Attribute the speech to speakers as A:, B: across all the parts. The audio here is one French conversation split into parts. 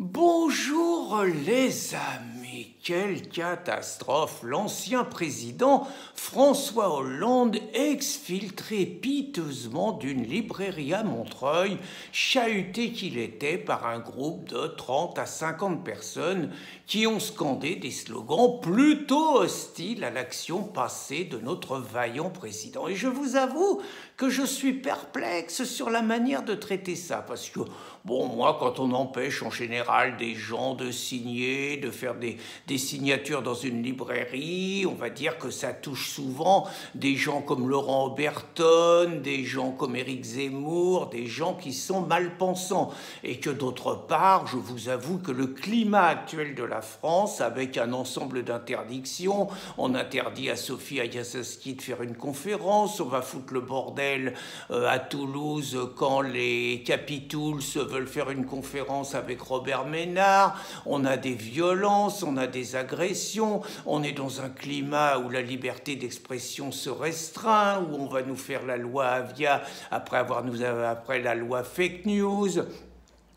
A: Bonjour les amis, quelle catastrophe! L'ancien président François Hollande exfiltré piteusement d'une librairie à Montreuil, chahuté qu'il était par un groupe de 30 à 50 personnes qui ont scandé des slogans plutôt hostiles à l'action passée de notre vaillant président. Et je vous avoue que je suis perplexe sur la manière de traiter ça, parce que, bon, moi, quand on empêche en général des gens de signer, de faire des signatures dans une librairie, on va dire que ça touche souvent des gens comme Laurent Oberton, des gens comme Éric Zemmour, des gens qui sont mal pensants. Et que d'autre part, je vous avoue que le climat actuel de la France, avec un ensemble d'interdictions, on interdit à Sophie Ayassasski de faire une conférence, on va foutre le bordel à Toulouse quand les Capitouls veulent faire une conférence avec Robert Ménard, on a des violences, on a des agressions, on est dans un climat où la liberté d'expression se restreint, où on va nous faire la loi Avia après la loi fake news,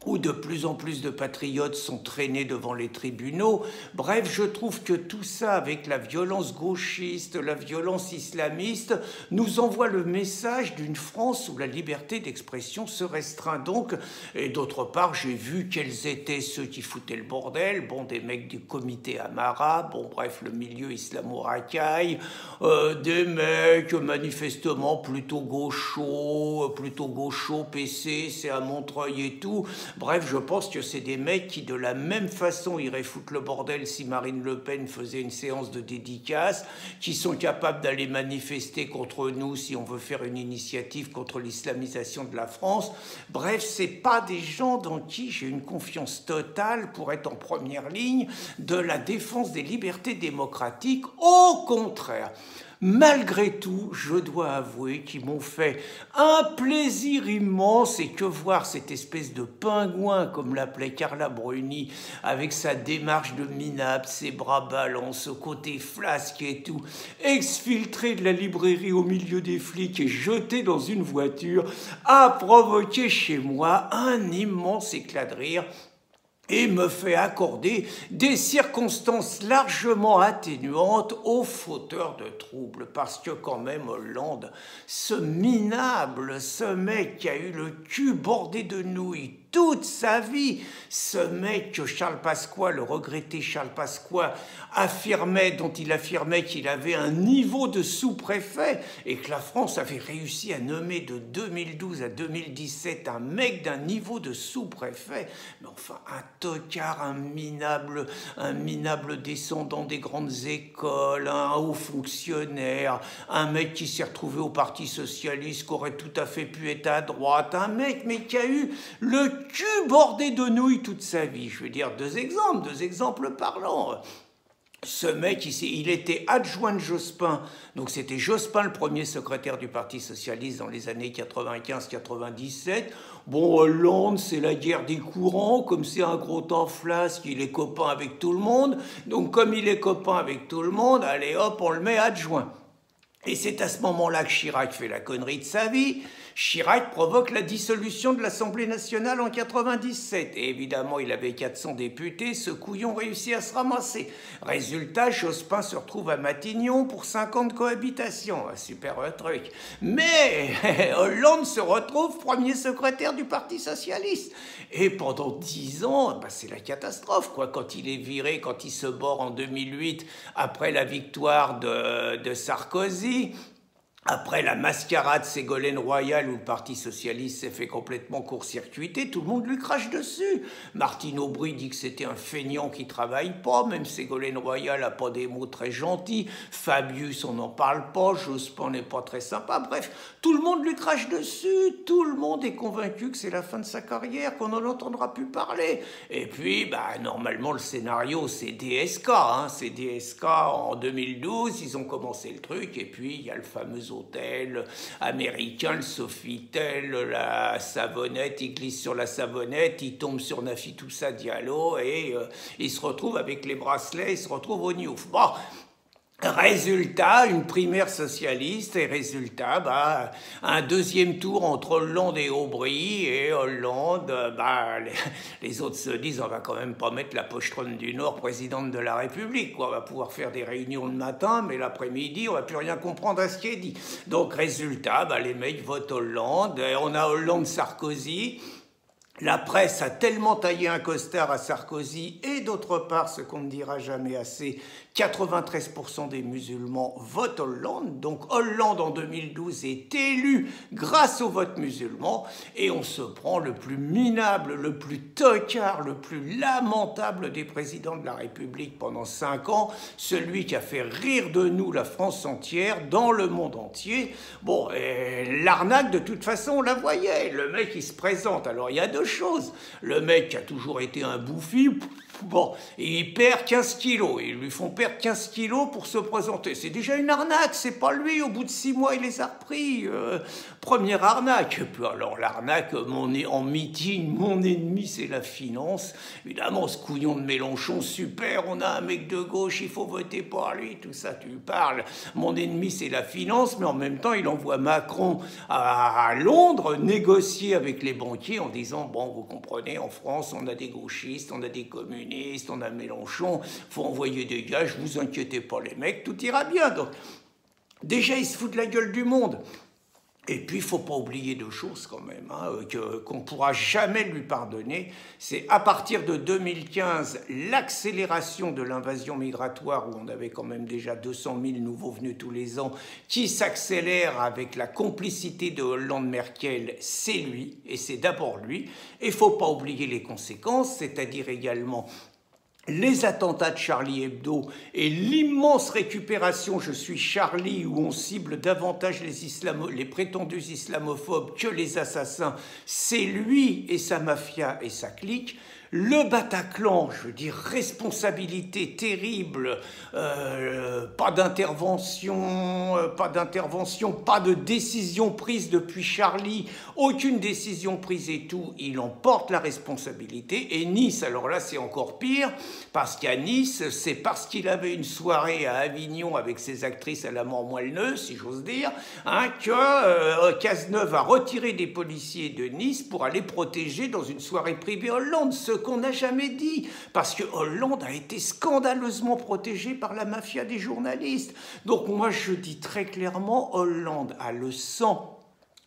A: où de plus en plus de patriotes sont traînés devant les tribunaux. Bref, je trouve que tout ça, avec la violence gauchiste, la violence islamiste, nous envoie le message d'une France où la liberté d'expression se restreint donc. Et d'autre part, j'ai vu quels étaient ceux qui foutaient le bordel. Bon, des mecs du comité Amara, bon, bref, le milieu islamo-racaille, des mecs manifestement plutôt gauchos, PC, c'est à Montreuil et tout. Bref, je pense que c'est des mecs qui, de la même façon, iraient foutre le bordel si Marine Le Pen faisait une séance de dédicace, qui sont capables d'aller manifester contre nous si on veut faire une initiative contre l'islamisation de la France. Bref, c'est pas des gens dans qui j'ai une confiance totale pour être en première ligne de la défense des libertés démocratiques. Au contraire. Malgré tout, je dois avouer qu'ils m'ont fait un plaisir immense et que voir cette espèce de pingouin, comme l'appelait Carla Bruni, avec sa démarche de minable, ses bras ballants, ce côté flasque et tout, exfiltré de la librairie au milieu des flics et jeté dans une voiture, a provoqué chez moi un immense éclat de rire et me fait accorder des circonstances largement atténuantes aux fauteurs de troubles. Parce que quand même, Hollande, ce minable, ce mec qui a eu le cul bordé de nouilles toute sa vie, ce mec que Charles Pasqua, le regretté Charles Pasqua, dont il affirmait qu'il avait un niveau de sous-préfet et que la France avait réussi à nommer de 2012 à 2017 un mec d'un niveau de sous-préfet, mais enfin un tocard, un minable descendant des grandes écoles, un haut fonctionnaire, un mec qui s'est retrouvé au Parti Socialiste, qui aurait tout à fait pu être à droite, un mec mais qui a eu le cul bordé de nouilles toute sa vie. Je vais dire deux exemples parlants. Ce mec, il était adjoint de Jospin, donc c'était Jospin le premier secrétaire du Parti Socialiste dans les années 95-97. Bon, Hollande, c'est la guerre des courants, comme c'est un gros temps flasque, il est copain avec tout le monde. Donc comme il est copain avec tout le monde, allez hop, on le met adjoint. Et c'est à ce moment-là que Chirac fait la connerie de sa vie. Chirac provoque la dissolution de l'Assemblée nationale en 97. Et évidemment, il avait 400 députés, ce couillon réussit à se ramasser. Résultat, Jospin se retrouve à Matignon pour 50 cohabitations. Un super truc. Mais Hollande se retrouve premier secrétaire du Parti Socialiste. Et pendant 10 ans, c'est la catastrophe, quoi. Quand il est viré, quand il se bord en 2008, après la victoire de Sarkozy, après la mascarade Ségolène Royal où le Parti Socialiste s'est fait complètement court-circuiter, tout le monde lui crache dessus. Martine Aubry dit que c'était un feignant qui travaille pas, même Ségolène Royal n'a pas des mots très gentils, Fabius on n'en parle pas, Jospin n'est pas très sympa, bref, tout le monde lui crache dessus, tout le monde est convaincu que c'est la fin de sa carrière, qu'on n'en entendra plus parler. Et puis, normalement le scénario c'est DSK, c'est DSK en 2012, ils ont commencé le truc, et puis il y a le fameux hôtel américain, le Sofitel, la savonnette, il glisse sur la savonnette, il tombe sur Nafitoussa Diallo et il se retrouve avec les bracelets, il se retrouve au Niouf. Bon, Résultat, une primaire socialiste et résultat, un deuxième tour entre Hollande et Aubry et Hollande, les autres se disent on va quand même pas mettre la pochetronne du Nord présidente de la République, quoi. On va pouvoir faire des réunions le matin, mais l'après-midi on va plus rien comprendre à ce qui est dit. Donc résultat, les mecs votent Hollande, et on a Hollande-Sarkozy. La presse a tellement taillé un costard à Sarkozy et d'autre part, ce qu'on ne dira jamais assez, 93% des musulmans votent Hollande. Donc Hollande en 2012 est élu grâce au vote musulman et on se prend le plus minable, le plus tocard, le plus lamentable des présidents de la République pendant 5 ans, celui qui a fait rire de nous la France entière, dans le monde entier. Bon, l'arnaque de toute façon on la voyait, le mec il se présente, alors il y a deux choses. Le mec a toujours été un bouffi, bon, il perd 15 kilos, ils lui font perdre 15 kilos pour se présenter. C'est déjà une arnaque, c'est pas lui, au bout de 6 mois il les a repris. Première arnaque. Puis alors l'arnaque, en meeting, mon ennemi c'est la finance. Évidemment, ce couillon de Mélenchon, super, on a un mec de gauche, il faut voter pour lui, tout ça tu parles. Mon ennemi c'est la finance, mais en même temps il envoie Macron à Londres négocier avec les banquiers en disant, bon, vous comprenez, en France on a des gauchistes, on a des communistes, on a Mélenchon, faut envoyer des gages, vous inquiétez pas les mecs, tout ira bien. Donc déjà il se fout de la gueule du monde. Et puis, il ne faut pas oublier deux choses quand même, qu'on ne pourra jamais lui pardonner. C'est à partir de 2015, l'accélération de l'invasion migratoire, où on avait quand même déjà 200 000 nouveaux venus tous les ans, qui s'accélère avec la complicité de Hollande-Merkel, c'est lui, et c'est d'abord lui. Et il ne faut pas oublier les conséquences, c'est-à-dire également les attentats de Charlie Hebdo et l'immense récupération Je suis Charlie où on cible davantage les prétendus islamophobes que les assassins, c'est lui et sa mafia et sa clique. Le Bataclan, je veux dire, responsabilité terrible, pas d'intervention, pas de décision prise depuis Charlie, aucune décision prise et tout, il en porte la responsabilité. Et Nice, alors là c'est encore pire, parce qu'à Nice, c'est parce qu'il avait une soirée à Avignon avec ses actrices à la mort moelleuse, si j'ose dire, que Cazeneuve a retiré des policiers de Nice pour aller protéger dans une soirée privée Hollande, ce qu'on n'a jamais dit, parce que Hollande a été scandaleusement protégé par la mafia des journalistes. Donc moi je dis très clairement, Hollande a le sang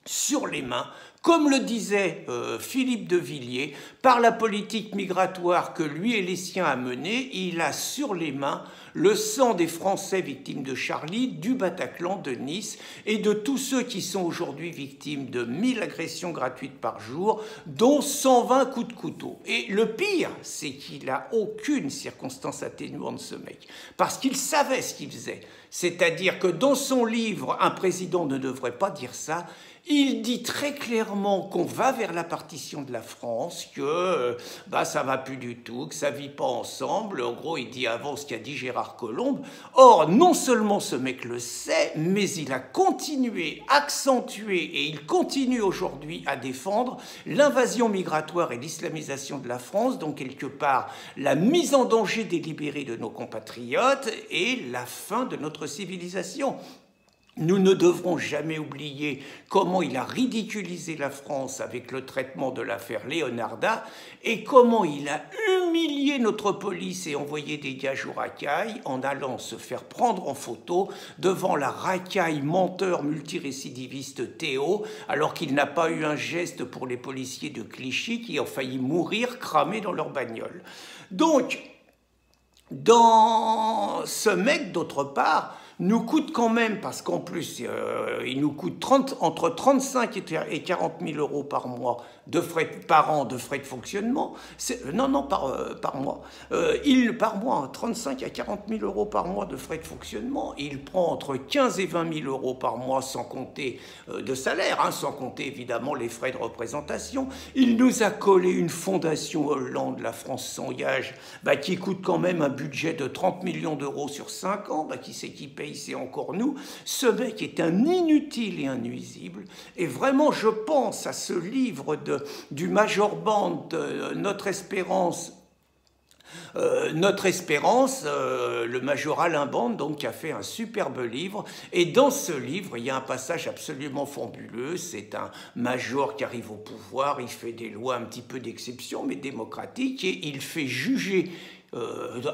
A: sur les mains, comme le disait Philippe de Villiers, par la politique migratoire que lui et les siens a menée, il a sur les mains le sang des Français victimes de Charlie, du Bataclan, de Nice et de tous ceux qui sont aujourd'hui victimes de 1000 agressions gratuites par jour, dont 120 coups de couteau. Et le pire, c'est qu'il n'a aucune circonstance atténuante, ce mec, parce qu'il savait ce qu'il faisait. C'est-à-dire que dans son livre « Un président ne devrait pas dire ça », il dit très clairement qu'on va vers la partition de la France, que ça va plus du tout, que ça vit pas ensemble. En gros, il dit avant ce qu'a dit Gérard Collomb. Or, non seulement ce mec le sait, mais il a continué, accentué, et il continue aujourd'hui à défendre l'invasion migratoire et l'islamisation de la France, donc quelque part la mise en danger délibérée de nos compatriotes et la fin de notre civilisation. Nous ne devrons jamais oublier comment il a ridiculisé la France avec le traitement de l'affaire Leonarda et comment il a humilié notre police et envoyé des gages aux racailles en allant se faire prendre en photo devant la racaille menteur multirécidiviste Théo, alors qu'il n'a pas eu un geste pour les policiers de Clichy qui ont failli mourir cramés dans leur bagnole. Donc, dans ce mec, d'autre part, nous coûte quand même, parce qu'en plus, il nous coûte entre 35 et 40 000 euros par mois par an de frais de fonctionnement. Par mois. Par mois, 35 à 40 000 euros par mois de frais de fonctionnement. Il prend entre 15 et 20 000 euros par mois sans compter de salaire, sans compter évidemment les frais de représentation. Il nous a collé une fondation Hollande, la France sans gage, qui coûte quand même un budget de 30 millions d'euros sur 5 ans. Qui c'est qui paye? C'est encore nous. Ce mec est un inutile et un nuisible. Et vraiment, je pense à ce livre du Major Band, Notre Espérance, Notre Espérance, le major Alain Bande, donc, qui a fait un superbe livre. Et dans ce livre, il y a un passage absolument fabuleux. C'est un major qui arrive au pouvoir, il fait des lois un petit peu d'exception, mais démocratiques, et il fait juger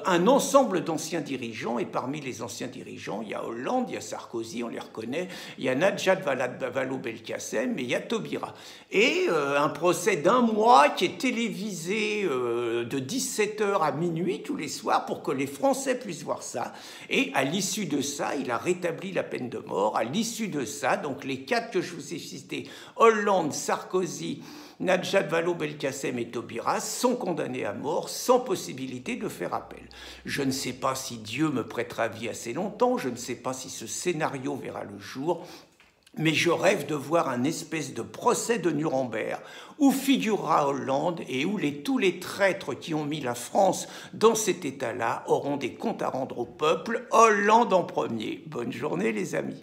A: un ensemble d'anciens dirigeants, et parmi les anciens dirigeants, il y a Hollande, il y a Sarkozy, on les reconnaît, il y a Najat Vallaud-Belkacem, et il y a Taubira. Et un procès d'1 mois qui est télévisé de 17h à minuit tous les soirs pour que les Français puissent voir ça. Et à l'issue de ça, il a rétabli la peine de mort. À l'issue de ça, donc les 4 que je vous ai cités, Hollande, Sarkozy, Najat Vallaud-Belkacem et Taubira sont condamnés à mort sans possibilité de faire appel. Je ne sais pas si Dieu me prêtera vie assez longtemps, je ne sais pas si ce scénario verra le jour, mais je rêve de voir un espèce de procès de Nuremberg où figurera Hollande et où tous les traîtres qui ont mis la France dans cet état-là auront des comptes à rendre au peuple, Hollande en premier. Bonne journée les amis.